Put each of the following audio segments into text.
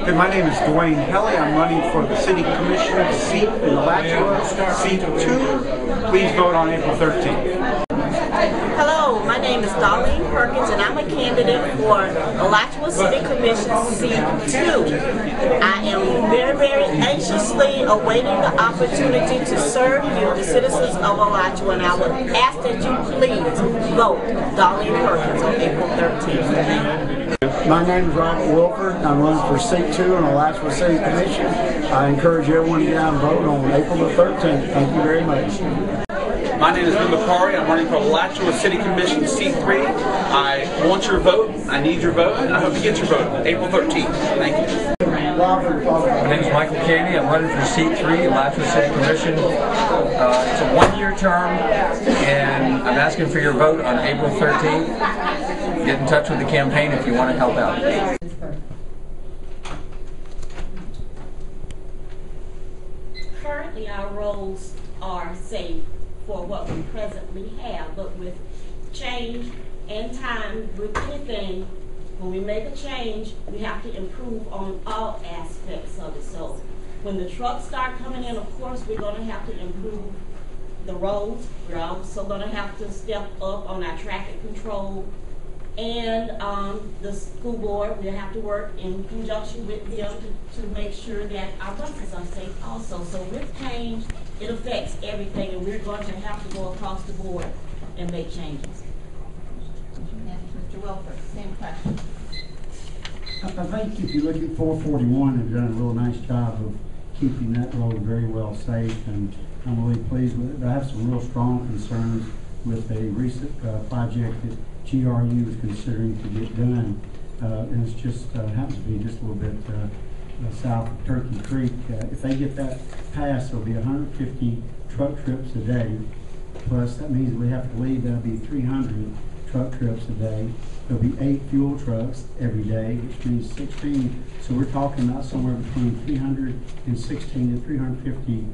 Hey, my name is Dwayne Helly. I'm running for the City Commission seat in Alachua, seat 2. Please vote on April 13th. Hello, my name is Darlene Perkins and I'm a candidate for Alachua City Commission seat 2. I am very anxiously awaiting the opportunity to serve you, the citizens of Alachua, and I would ask that you please vote Darlene Perkins on April 13th. My name is Robert Wilford. I'm running for seat 2 on Alachua City Commission. I encourage everyone to get out and vote on April the 13th. Thank you very much. My name is Ben McCarry. I'm running for Alachua City Commission seat 3. I want your vote. I need your vote, and I hope you get your vote April 13th. Thank you. My name is Michael Caney. I'm running for seat 3, Alachua City Commission. It's a 1-year term, and I'm asking for your vote on April 13th. Get in touch with the campaign if you want to help out. Currently, our roads are safe for what we presently have, but with change and time, with anything, when we make a change, we have to improve on all aspects of it. So when the trucks start coming in, of course, we're going to have to improve the roads. We're also going to have to step up on our traffic control. And the school board, we'll have to work in conjunction with them to make sure that our buses are safe also. So with change, it affects everything, and we're going to have to go across the board and make changes. Mr. Wilford, same question. I think if you look at 441, they've done a real nice job of keeping that road very well safe, and I'm really pleased with it. But I have some real strong concerns with a recent project that GRU is considering to get done, and it's just happens to be just a little bit south of Turkey Creek. If they get that passed, there'll be 150 truck trips a day. Plus, that means we have to leave. That'll be 300 truck trips a day. There'll be 8 fuel trucks every day, which means 16. So we're talking about somewhere between 316 to 350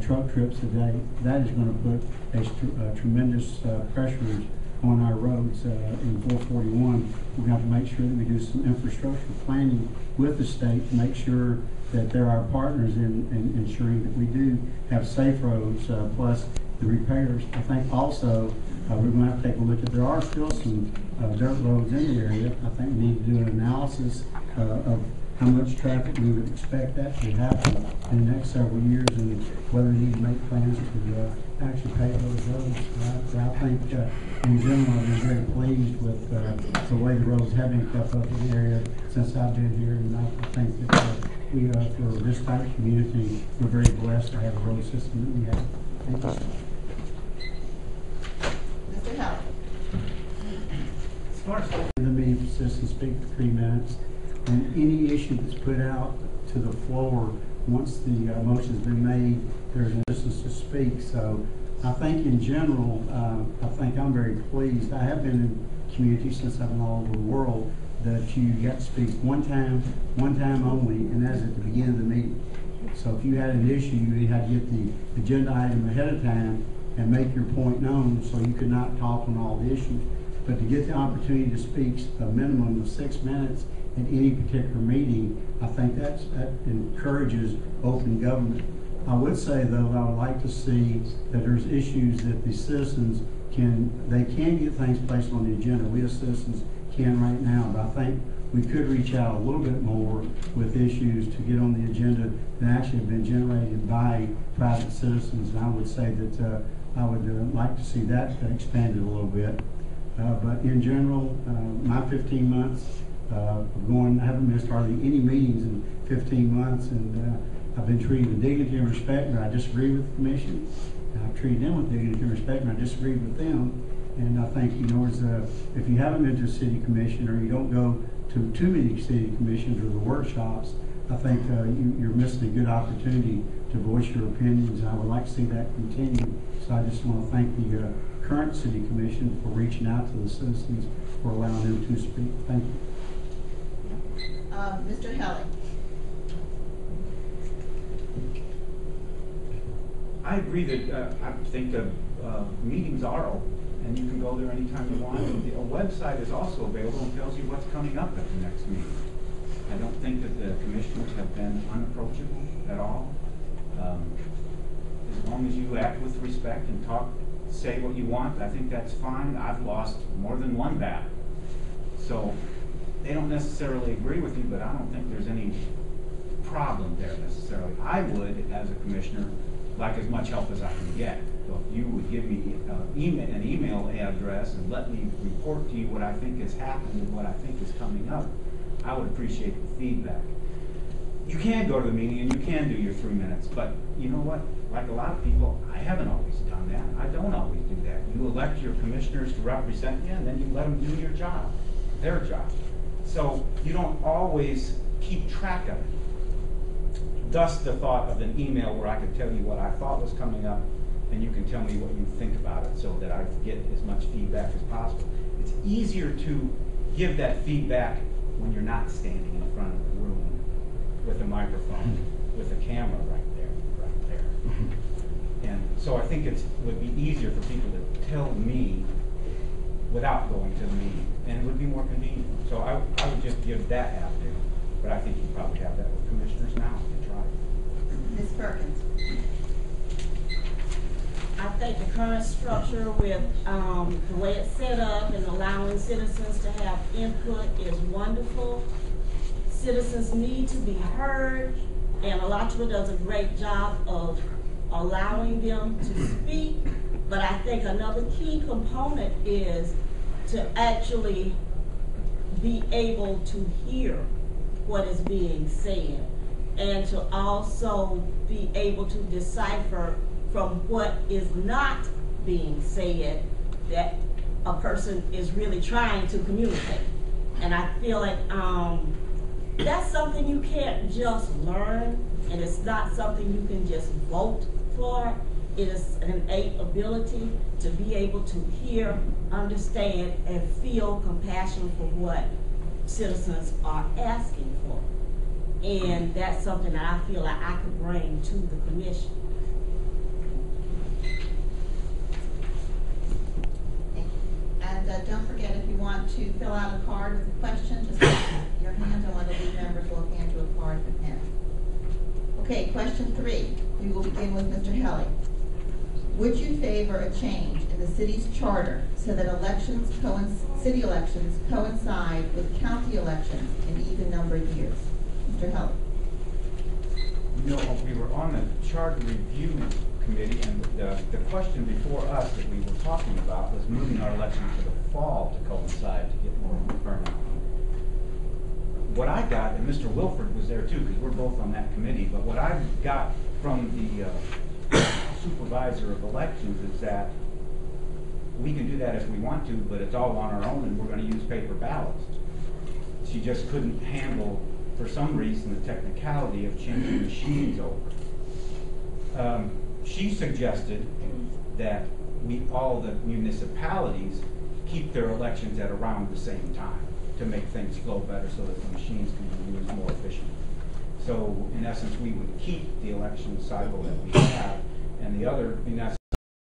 truck trips a day. That is going to put a tremendous pressure on our roads in 441. We're going to have to make sure that we do some infrastructure planning with the state to make sure that they're our partners in ensuring that we do have safe roads, plus the repairs. I think also we're going to have to take a look at, there are still some dirt roads in the area. I think we need to do an analysis of how much traffic we would expect that to happen in the next several years, and whether we need to make plans to actually pave those roads. I think in general I've been very pleased with the way the roads have been kept up in the area since I've been here, and I think that we for this type of community, we're very blessed to have a road system that we have. Thank you. Mr. Howard. Let me insist and speak for 3 minutes. And any issue that's put out to the floor, once the motion's been made, there's an instance to speak. So I think in general, I think I'm very pleased. I have been in community since I've been all over the world, that you got to speak one time only, and that's at the beginning of the meeting. So if you had an issue, you had to get the agenda item ahead of time and make your point known, so you could not talk on all the issues. But to get the opportunity to speak a minimum of 6 minutes at any particular meeting, I think that encourages open government. I would say, though, I would like to see that there's issues that the citizens can get things placed on the agenda. We as citizens can right now, but I think we could reach out a little bit more with issues to get on the agenda that actually have been generated by private citizens. And I would say that I would like to see that expanded a little bit. But in general, my 15 months I haven't missed hardly any meetings in 15 months, and I've been treated with dignity and respect, and I disagree with the commission. And I've treated them with dignity and respect, and I disagree with them. And I think, if you haven't been to a city commission, or you don't go to too many city commissions or the workshops, I think you're missing a good opportunity to voice your opinions, and I would like to see that continue. So I just want to thank the current city commission for reaching out to the citizens, for allowing them to speak. Thank you. Mr. Helly. I agree that I think the meetings are open, and you can go there anytime you want. A website is also available and tells you what's coming up at the next meeting. I don't think that the commissioners have been unapproachable at all. As long as you act with respect and talk, say what you want, I think that's fine. I've lost more than one battle. So they don't necessarily agree with you, but I don't think there's any problem there necessarily. I would, as a commissioner, like as much help as I can get. So if you would give me an email address and let me report to you what I think has happened and what I think is coming up, I would appreciate the feedback. You can go to the meeting and you can do your 3 minutes, but you know what? Like a lot of people, I haven't always done that. I don't always do that. You elect your commissioners to represent you, and then you let them do your job, their job. So you don't always keep track of it. Thus the thought of an email where I could tell you what I thought was coming up, and you can tell me what you think about it so that I get as much feedback as possible. It's easier to give that feedback when you're not standing in front of the room with a microphone, with a camera right there. And so I think it would be easier for people to tell me without going to the meeting, and it would be more convenient. So I would just give that avenue, but I think you probably have that with commissioners now if you try. Ms. Perkins. I think the current structure with the way it's set up and allowing citizens to have input is wonderful. Citizens need to be heard, and Alachua does a great job of allowing them to speak. But I think another key component is to actually be able to hear what is being said, and to also be able to decipher from what is not being said that a person is really trying to communicate. And I feel like that's something you can't just learn, and it's not something you can just vote for. It is an innate ability to be able to hear, understand, and feel compassion for what citizens are asking for. And that's something that I feel like I could bring to the commission. And don't forget, if you want to fill out a card with a question, just raise your hand and one of the lead members will hand you a card with pen. Okay, question 3. We will begin with Mr. Helly. Would you favor a change in the city's charter so that city elections coincide with county elections in even number of years? Mr. Helly. You know, we were on the charter review committee, and the question before us that we were talking about was moving our election to the fall to coincide to get more turnout. What I got, and Mr. Wilford was there too, because we're both on that committee, but what I got from the supervisor of elections is that we can do that if we want to, but it's all on our own and we're going to use paper ballots. She just couldn't handle, for some reason, the technicality of changing machines over. She suggested that all the municipalities keep their elections at around the same time to make things flow better so that the machines can be used more efficiently. So in essence, we would keep the election cycle that we have, and the other, in essence,